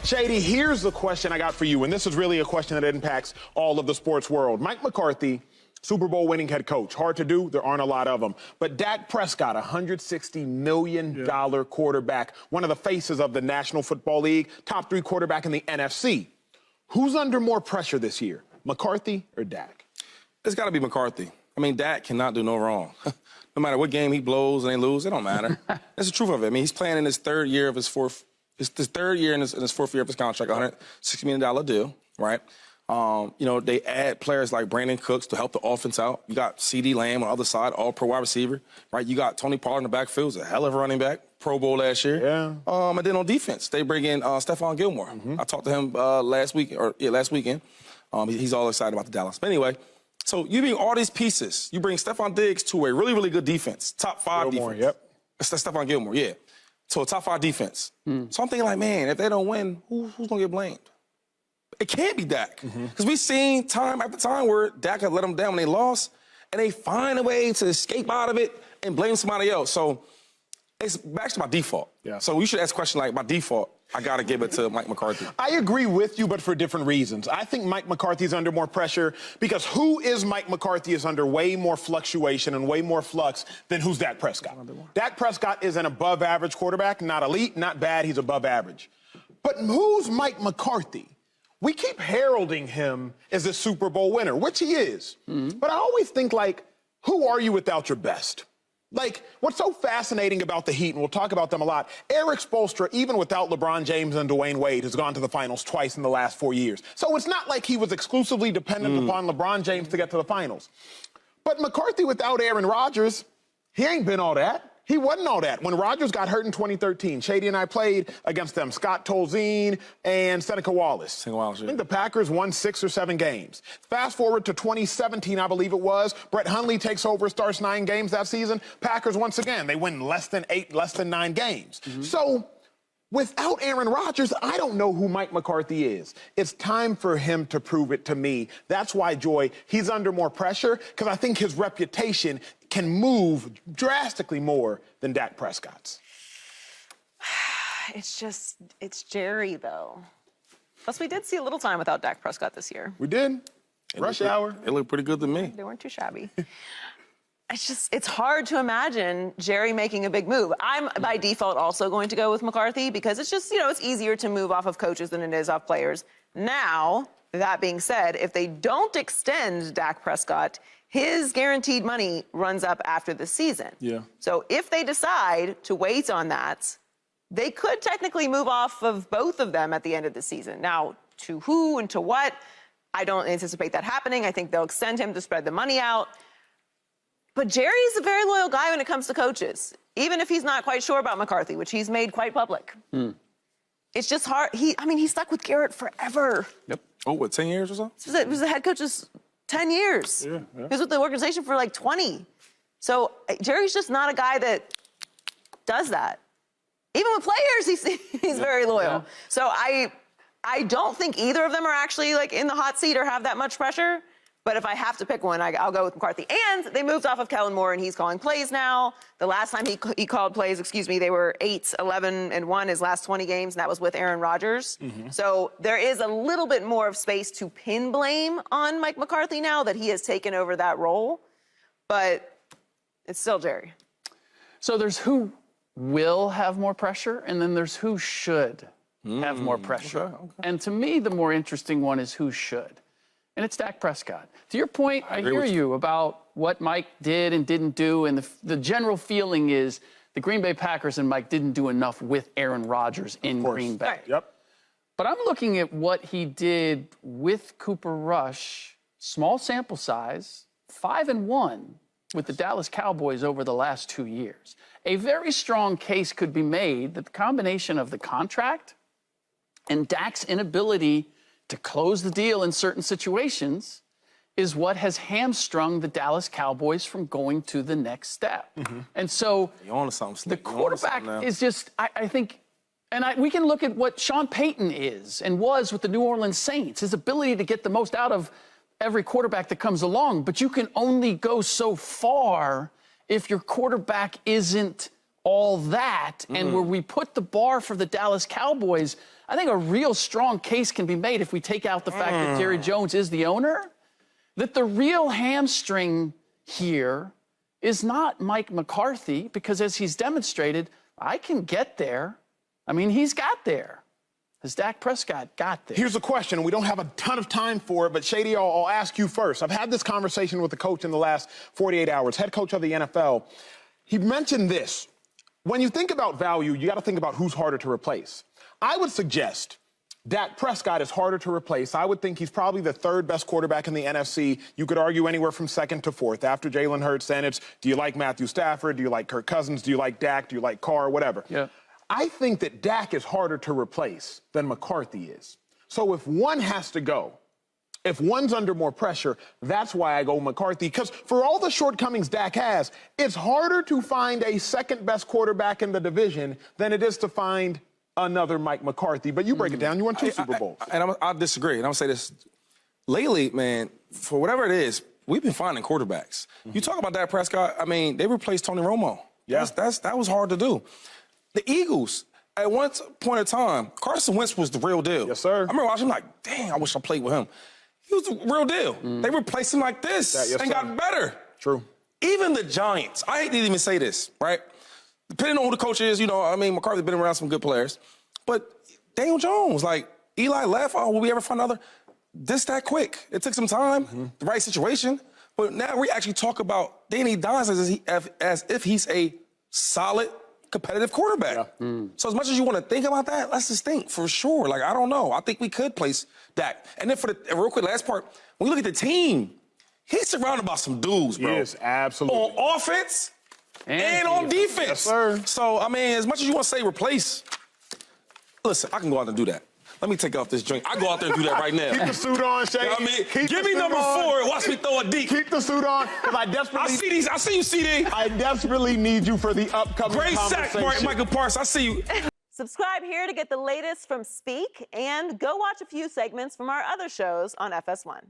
Shady, here's the question I got for you, and this is really a question that impacts all of the sports world. Mike McCarthy, Super Bowl winning head coach. Hard to do, there aren't a lot of them. But Dak Prescott, $160 million quarterback, one of the faces of the National Football League, top 3 quarterback in the NFC. Who's under more pressure this year, McCarthy or Dak? It's got to be McCarthy. I mean, Dak cannot do no wrong. No matter what game he blows and they lose, it don't matter. That's the truth of it. I mean, he's playing in his third year of his fourth. It's the third year in his fourth year of his contract, $160 million deal, right? You know, they add players like Brandin Cooks to help the offense out. You got C.D. Lamb on the other side, all-pro wide receiver, right? You got Tony Pollard in the backfield, who's a hell of a running back, Pro Bowl last year. Yeah. And then on defense, they bring in Stephon Gilmore. I talked to him last weekend. He's all excited about the Dallas. But anyway, so you bring all these pieces. You bring Stephon Diggs to a really, really good defense, top 5 Gilmore, defense. Yep. That's Stephon Gilmore, yeah. So a top 5 defense. So I'm thinking like, man, if they don't win, who's going to get blamed? It can't be Dak. Because we've seen time after time where Dak had let them down when they lost, and they find a way to escape out of it and blame somebody else. So it's back to my default. Yeah. So you should ask a question like, my default, I got to give it to Mike McCarthy. I agree with you, but for different reasons. I think Mike McCarthy's under more pressure because who is Mike McCarthy is under way more fluctuation and way more flux than who's Dak Prescott. Dak Prescott is an above-average quarterback, not elite, not bad, he's above average. But who's Mike McCarthy? We keep heralding him as a Super Bowl winner, which he is. But I always think, like, who are you without your best? Like, what's so fascinating about the Heat, and we'll talk about them a lot, Eric Spoelstra, even without LeBron James and Dwayne Wade, has gone to the finals twice in the last 4 years. So it's not like he was exclusively dependent upon LeBron James to get to the finals. But McCarthy without Aaron Rodgers, he ain't been all that. He wasn't all that. When Rodgers got hurt in 2013, Shady and I played against them, Scott Tolzien and Seneca Wallace. I think the Packers won 6 or 7 games. Fast forward to 2017, I believe it was. Brett Hundley takes over, starts 9 games that season. Packers, once again, they win less than 8, less than 9 games. So without Aaron Rodgers, I don't know who Mike McCarthy is. It's time for him to prove it to me. That's why, Joy, he's under more pressure, because I think his reputation can move drastically more than Dak Prescott's. It's Jerry, though. Plus, we did see a little time without Dak Prescott this year. We did. Rush hour. It looked pretty good to me. They weren't too shabby. It's hard to imagine Jerry making a big move. I'm, by default, also going to go with McCarthy because it's just, it's easier to move off of coaches than it is off players. Now, that being said, if they don't extend Dak Prescott, his guaranteed money runs up after the season. Yeah. So if they decide to wait on that, they could technically move off of both of them at the end of the season. Now, to who and to what, I don't anticipate that happening. I think they'll extend him to spread the money out. But Jerry's a very loyal guy when it comes to coaches, even if he's not quite sure about McCarthy, which he's made quite public. It's just hard. He's stuck with Garrett forever. Yep. Oh, what, 10 years or so? He was the head coach's 10 years. Yeah. He was with the organization for like 20. So Jerry's just not a guy that does that. Even with players, he's very loyal. Yeah. So I don't think either of them are actually like in the hot seat or have that much pressure. But if I have to pick one, I'll go with McCarthy. And they moved off of Kellen Moore, and he's calling plays now. The last time he called plays, they were 8-11-1 his last 20 games, and that was with Aaron Rodgers. So there is a little bit more of space to pin blame on Mike McCarthy now that he has taken over that role. But it's still Jerry. So there's who will have more pressure, and then there's who should have more pressure. Okay. And to me, the more interesting one is who should. And it's Dak Prescott. To your point, I hear you about what Mike did and didn't do, and the general feeling is the Green Bay Packers and Mike didn't do enough with Aaron Rodgers in Green Bay. Yep. But I'm looking at what he did with Cooper Rush, small sample size, 5-1 with the Dallas Cowboys over the last 2 years. A very strong case could be made that the combination of the contract and Dak's inability to close the deal in certain situations is what has hamstrung the Dallas Cowboys from going to the next step. And so the quarterback is just, I think, and we can look at what Sean Payton is and was with the New Orleans Saints, his ability to get the most out of every quarterback that comes along, but you can only go so far if your quarterback isn't all that, and where we put the bar for the Dallas Cowboys, I think a real strong case can be made if we take out the fact that Jerry Jones is the owner, that the real hamstring here is not Mike McCarthy, because as he's demonstrated, I can get there. I mean, he's got there. Has Dak Prescott got there? Here's a question. We don't have a ton of time for it, but Shady, I'll ask you first. I've had this conversation with the coach in the last 48 hours, head coach of the NFL. He mentioned this. When you think about value, you got to think about who's harder to replace. I would suggest Dak Prescott is harder to replace. I would think he's probably the third best quarterback in the NFC. You could argue anywhere from second to fourth. After Jalen Hurts, then it's, do you like Matthew Stafford? Do you like Kirk Cousins? Do you like Dak? Do you like Carr? Whatever. Yeah. I think that Dak is harder to replace than McCarthy is. So if one has to go, if one's under more pressure, that's why I go McCarthy. Because for all the shortcomings Dak has, it's harder to find a second-best quarterback in the division than it is to find another Mike McCarthy. But you break it down. You won 2 Super Bowls. I disagree. And I'm going to say this. Lately, man, for whatever it is, we've been finding quarterbacks. You talk about Dak Prescott, I mean, they replaced Tony Romo. Yeah. That was hard to do. The Eagles, at one point in time, Carson Wentz was the real deal. Yes, sir. I remember watching him like, dang, I wish I played with him. He was the real deal. They replaced him like this and got better. True. Even the Giants, I hate to even say this, right? Depending on who the coach is, you know, I mean, McCarthy's been around some good players. But Daniel Jones, like, Eli left, oh, will we ever find another? That quick. It took some time, the right situation. But now we actually talk about Danny Dimes as if he's a solid, competitive quarterback. Yeah. So as much as you want to think about that, let's just think for sure. Like, I don't know. I think we could place Dak. And then for the real quick last part, when you look at the team, he's surrounded by some dudes, bro. Yes, absolutely. On offense and on defense. Yes, sir. So, I mean, as much as you want to say replace, listen, I can go out and do that. Let me take off this drink. I go out there and do that right now. Keep the suit on, Shady. You know what I mean? Give me number 4 and watch me throw it deep. Keep the suit on, because I desperately... I see you, CD. I desperately need you for the upcoming Great sack, Michael Parsons. I see you. Subscribe here to get the latest from Speak, and go watch a few segments from our other shows on FS1.